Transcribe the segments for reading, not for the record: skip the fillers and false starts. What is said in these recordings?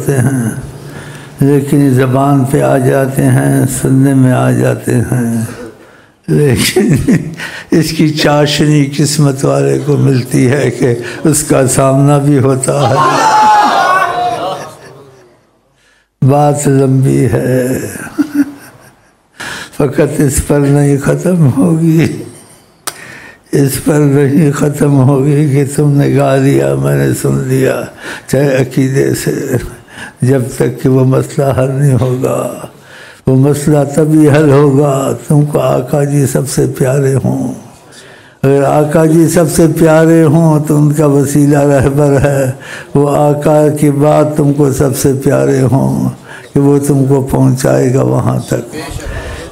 ہوتے ہیں لیکن زبان پہ آ جاتے ہیں، سننے میں آ جاتے ہیں، لیکن اس کی چاشنی قسمت والے کو ملتی ہے کہ اس کا سامنا بھی ہوتا ہے۔ بات لمبی ہے، فقط اس پر نہیں ختم ہوگی، اس پر نہیں ختم ہوگی کہ تم نے گا لیا میں نے سن لیا، چاہے عقیدے سے، جب تک کہ وہ مسئلہ حل نہیں ہوگا۔ وہ مسئلہ تبھی حل ہوگا تم کو آقا جی سب سے پیارے ہوں۔ اگر آقا جی سب سے پیارے ہوں تو ان کا وسیلہ رہبر ہے، وہ آقا کی بات تم کو سب سے پیارے ہوں کہ وہ تم کو پہنچائے گا وہاں تک۔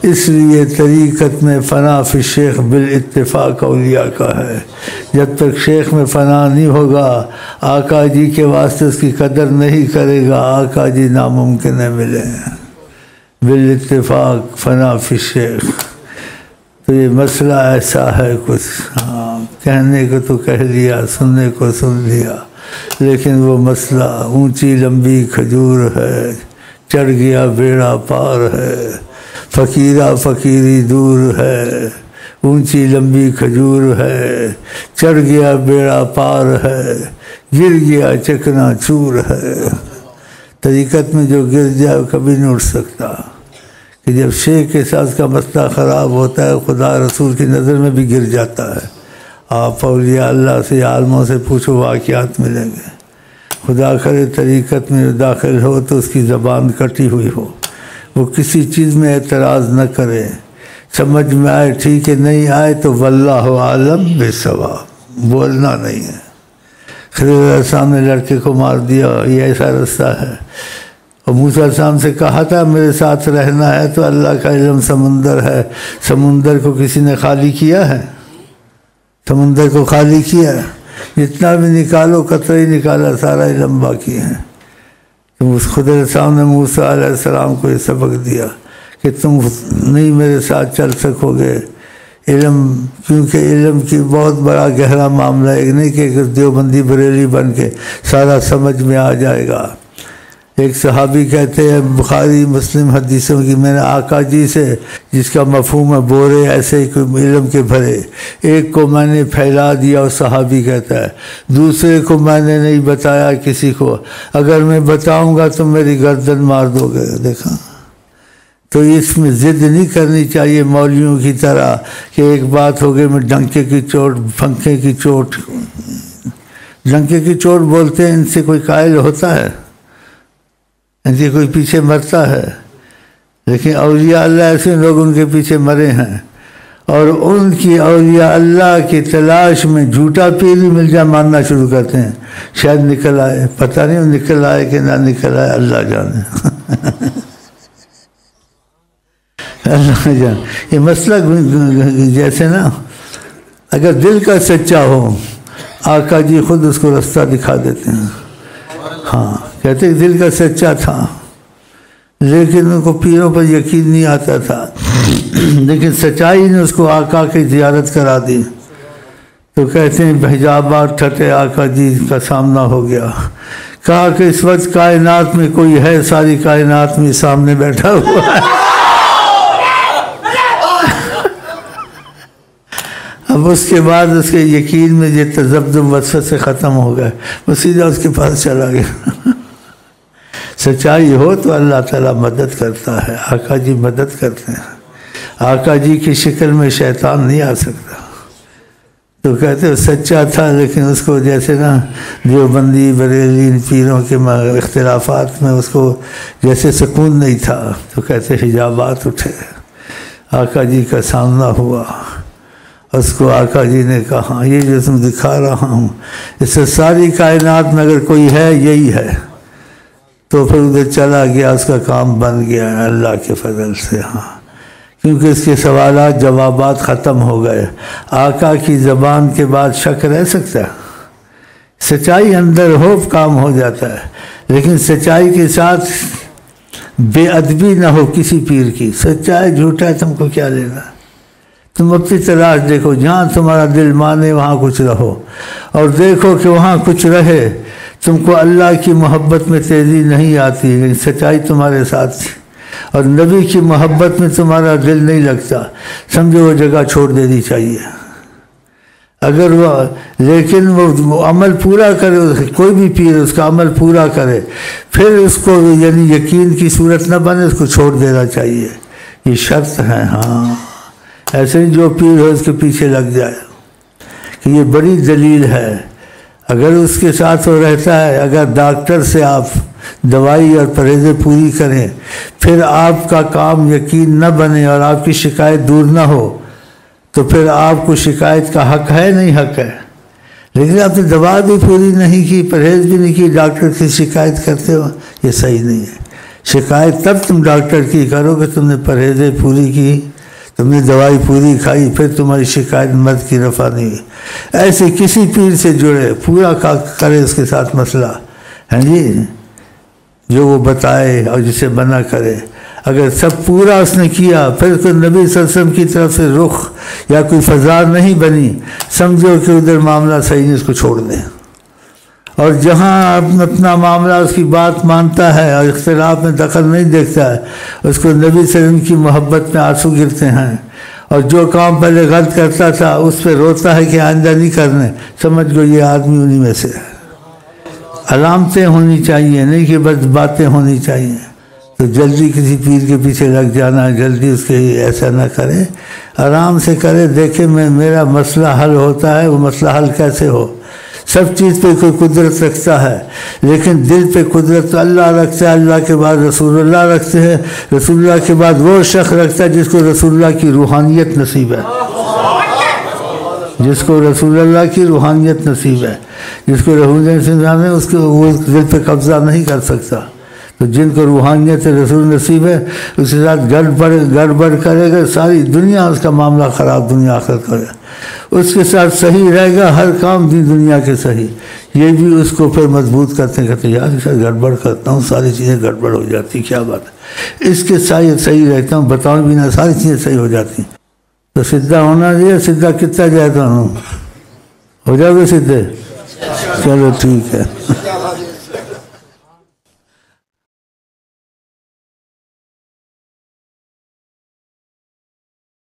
اس لیے طریقت میں فنا فی الشیخ بالاتفاق اولیاء کا ہے۔ جب تک شیخ میں فنا نہیں ہوگا، آقا جی کے واسطے اس کی قدر نہیں کرے گا، آقا جی ناممکن ہے ملے۔ بالاتفاق فنا فی الشیخ۔ تو یہ مسئلہ ایسا ہے کچھ، کہنے کو تو کہہ لیا، سننے کو سن لیا، لیکن وہ مسئلہ اونچی لمبی کھجور ہے، چڑھ گیا بیڑا پار ہے، فقیرہ فقیری دور ہے، اونچی لمبی کھجور ہے، چڑھ گیا بیڑا پار ہے، گر گیا چکنا چور ہے۔ طریقت میں جو گر جائے کبھی نہیں اٹھ سکتا، کہ جب شیخ کے ساتھ کا مسئلہ خراب ہوتا ہے خدا رسول کی نظر میں بھی گر جاتا ہے۔ آپ اولیاء اللہ سے عالموں سے پوچھو، واقعات ملیں گے۔ خدا کرے طریقت میں داخل ہو تو اس کی زبان کٹی ہوئی ہو، وہ کسی چیز میں اعتراض نہ کرے، سمجھ میں آئے ٹھیک ہے، نہیں آئے تو واللہ عالم بالصواب، بولنا نہیں ہے۔ خضر علیہ السلام نے لڑکے کو مار دیا، یہ ایسا رستہ ہے۔ اور موسیٰ علیہ السلام سے کہا تھا میرے ساتھ رہنا ہے، تو اللہ کا علم سمندر ہے، سمندر کو کسی نے خالی کیا ہے؟ سمندر کو خالی کیا ہے؟ جتنا بھی نکالو قطرہ ہی نکالا، سارا علم باقی ہے۔ تو اس خضر علیہ السلام نے موسیٰ علیہ السلام کو یہ سبق دیا کہ تم نہیں میرے ساتھ چل سکو گے، علم، کیونکہ علم کی بہت بڑا گہرا معاملہ ہے، نہیں کہ دیوبندی بریلی بن کے سارا سمجھ میں آ جائے گا۔ ایک صحابی کہتے ہیں بخاری مسلم حدیثوں کی، میں نے آقا جی سے، جس کا مفہوم ہے بورے ایسے علم کے بھرے، ایک کو میں نے پھیلا دیا، اور صحابی کہتا ہے دوسرے کو میں نے نہیں بتایا کسی کو، اگر میں بتاؤں گا تو میری گردن مار دو گے۔ دیکھا، تو اس میں ضد نہیں کرنی چاہیے مولویوں کی طرح کہ ایک بات ہو گئی میں ڈنکے کی چوٹ، پنکھے کی چوٹ، ڈنکے کی چوٹ بولتے ہیں، ان سے کوئی قائل ہوتا ہے؟ ان سے کوئی پیچھے مرتا ہے؟ لیکن اولیاء اللہ ایسے لوگ ان کے پیچھے مرے ہیں، اور ان کی اولیاء اللہ کی تلاش میں جھوٹا پیر بھی مل جائے ماننا شروع کرتے ہیں، شاید نکل آئے، پتہ نہیں نکل آئے کہ نہ نکل آئے، اللہ جانے۔ اللہ جان، یہ مسئلہ جیسے نا، اگر دل کا سچا ہو، آقا جی خود اس کو رستہ دکھا دیتے ہیں۔ ہاں، کہتے کہ دل کا سچا تھا، لیکن ان کو پیروں پر یقین نہیں آتا تھا، لیکن سچائی نے اس کو آقا کی زیارت کرا دی، تو کہتے ہیں حجابات ٹھٹے، آقا جی کا سامنا ہو گیا، کہا کہ اس وقت کائنات میں کوئی ہے، ساری کائنات میں سامنے بیٹھا ہوا ہے۔ اب اس کے بعد اس کے یقین میں یہ تذبذب وسوسے ختم ہو گئے، وہ سیدھا اس کے پاس چلا گیا۔ سچائی ہو تو اللہ تعالیٰ مدد کرتا ہے، آقا جی مدد کرتے ہیں، آقا جی کی شکل میں شیطان نہیں آ سکتا۔ تو کہتے ہیں سچا تھا، لیکن اس کو جیسے نا دیوبندی بریلی پیروں کے اختلافات میں اس کو جیسے سکون نہیں تھا، تو کہتے حجابات اٹھے، آقا جی کا سامنا ہوا، اس کو آقا جی نے کہا یہ جو تم دکھا رہا ہوں، اس سے ساری کائنات میں اگر کوئی ہے یہی ہے۔ تو پھر ادھر چلا گیا، اس کا کام بن گیا اللہ کے فضل سے۔ ہاں، کیونکہ اس کے سوالات جوابات ختم ہو گئے۔ آقا کی زبان کے بعد شک رہ سکتا ہے؟ سچائی اندر ہو کام ہو جاتا ہے، لیکن سچائی کے ساتھ بے ادبی نہ ہو کسی پیر کی۔ سچائی جھوٹا ہے، تم کو کیا لینا؟ تم اپنی تلاش دیکھو، جہاں تمہارا دل مانے وہاں کچھ رہو، اور دیکھو کہ وہاں کچھ رہے تم کو اللہ کی محبت میں تیزی نہیں آتی، لیکن سچائی تمہارے ساتھ تھی، اور نبی کی محبت میں تمہارا دل نہیں لگتا، سمجھو وہ جگہ چھوڑ دینی چاہیے۔ اگر وہ لیکن وہ عمل پورا کرے، کوئی بھی پیر اس کا عمل پورا کرے، پھر اس کو یعنی یقین کی صورت نہ بنے، اس کو چھوڑ دینا چاہیے، یہ شرط ہے۔ ہاں ایسے ہی جو پیر ہو اس کے پیچھے لگ جائے، کہ یہ بڑی دلیل ہے۔ اگر اس کے ساتھ وہ رہتا ہے، اگر ڈاکٹر سے آپ دوائی اور پرہیزیں پوری کریں، پھر آپ کا کام یقین نہ بنے اور آپ کی شکایت دور نہ ہو، تو پھر آپ کو شکایت کا حق ہے نہیں حق ہے۔ لیکن آپ نے دوا بھی پوری نہیں کی، پرہیز بھی نہیں کی، ڈاکٹر کی شکایت کرتے ہو، یہ صحیح نہیں ہے۔ شکایت تب تم ڈاکٹر کی کرو کہ تم نے پرہیزیں پوری کی، تم نے دوائی پوری کھائی، پھر تمہاری شکایت مرد کی رفع نہیں ہے۔ ایسے کسی پیر سے جڑے، پورا کرے اس کے ساتھ مسئلہ، ہاں جی، جو وہ بتائے اور جسے منع کرے۔ اگر سب پورا اس نے کیا، پھر کوئی نبی صلی اللہ علیہ وسلم کی طرف سے رخ یا کوئی فضا نہیں بنی، سمجھو کہ ادھر معاملہ صحیح نہیں، اس کو چھوڑ دیں۔ اور جہاں اپنا معاملہ اس کی بات مانتا ہے اور اختلاف میں دخل نہیں دیکھتا ہے، اس کو نبی صلی اللہ علیہ وسلم کی محبت میں آنسو گرتے ہیں، اور جو کام پہلے غلط کرتا تھا اس پہ روتا ہے کہ آئندہ نہیں کرنے، سمجھ گو یہ آدمی انہی میں سے ہے۔ علامتیں ہونی چاہیے، نہیں کہ بس باتیں ہونی چاہیے۔ تو جلدی کسی پیر کے پیچھے لگ جانا، جلدی اس کے ایسا نہ کرے، آرام سے کرے، دیکھے میرا مسئلہ حل ہوتا ہے، وہ مسئلہ حل کیسے ہو۔ سب چیز پہ کوئی قدرت رکھتا ہے، لیکن دل پہ قدرت تو اللہ رکھتا ہے، اللہ کے بعد رسول اللہ رکھتے ہیں، رسول اللہ کے بعد وہ شخص رکھتا ہے جس کو رسول اللہ کی روحانیت نصیب ہے، جس کو رسول اللہ کی روحانیت نصیب ہے، جس کو روحانیت ہے اس کو وہ دل پہ قبضہ نہیں کر سکتا۔ تو جن کو روحانیت رسول نصیب ہے، اس کے ساتھ گڑبڑ کرے گا، ساری دنیا اس کا معاملہ خراب، دنیا آخرت کرے گا، اس کے ساتھ صحیح رہے گا ہر کام دین دنیا کے صحیح، یہ بھی اس کو پھر مضبوط کرتے ہیں، کہتے ہیں یار اس سے گڑبڑ کرتا ہوں، ساری چیزیں گڑبڑ ہو جاتی، کیا بات ہے، اس کے ساتھ صحیح رہتا ہوں، بتاؤں بھی نہ، ساری چیزیں صحیح ہو جاتی ہیں۔ تو سیدھا ہونا چاہیے، سیدھا کتنا جاتا ہوں، ہو جاؤ گے سیدھے، چلو ٹھیک ہے۔